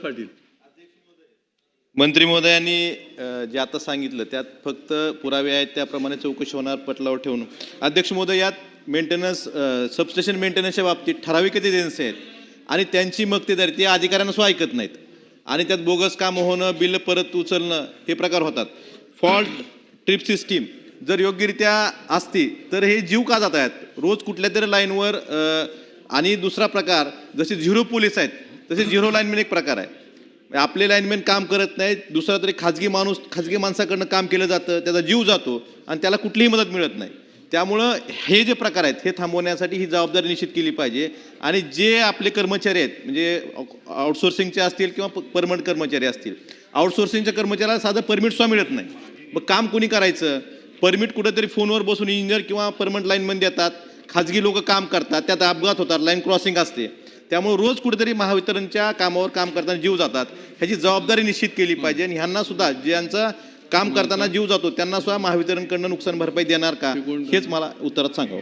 पाटील. मंत्री महोदयांनी जे आता सांगितलं त्यात फक्त पुरावे आहेत त्याप्रमाणे चौकशी होणार पटलावर ठेवून. अध्यक्ष महोदय, यात मेंटेनन्स सबस्टेशन मेंटेनन्सच्या बाबतीत ठराविक एजन्सी आहेत आणि त्यांची मक्तेदारी ते अधिकाऱ्यांना सुद्धा ऐकत नाहीत आणि त्यात बोगस कामं होणं, बिल परत उचलणं हे प्रकार होतात. फॉल्ट ट्रिप सिस्टीम जर योग्यरित्या असती तर हे जीव का जात आहेत रोज कुठल्या तरी लाईनवर. आणि दुसरा प्रकार जसे झिरो पोलीस आहेत तसे झिरो लाईनमॅन एक प्रकार आहे. आपले लाईनमॅन काम करत नाहीत, दुसरा तरी खाजगी माणसाकडनं काम केलं जातं, त्याचा जीव जातो आणि त्याला कुठलीही मदत मिळत नाही. त्यामुळं हे जे प्रकार आहेत हे थांबवण्यासाठी ही जबाबदारी निश्चित केली पाहिजे. आणि जे आपले कर्मचारी आहेत म्हणजे आउटसोर्सिंगचे असतील किंवा परमनंट कर्मचारी असतील, आउटसोर्सिंगच्या कर्मचाऱ्याला साधं परमिट सुद्धा मिळत नाही. मग काम कोणी करायचं? परमिट कुठेतरी फोनवर बसून इंजिनियर किंवा परमनंट लाईनमॅन देतात, खाजगी लोक काम करतात, त्यात अपघात होतात, लाईन क्रॉसिंग असते. त्यामुळे रोज कुठेतरी महावितरणच्या कामावर काम करताना जीव जातात. ह्याची जबाबदारी निश्चित केली पाहिजे आणि ह्यांना सुद्धा ज्यांचं काम करताना जीव जातो त्यांना सुद्धा महावितरणकडनं नुकसान भरपाई देणार का हेच मला उत्तरात सांगावं.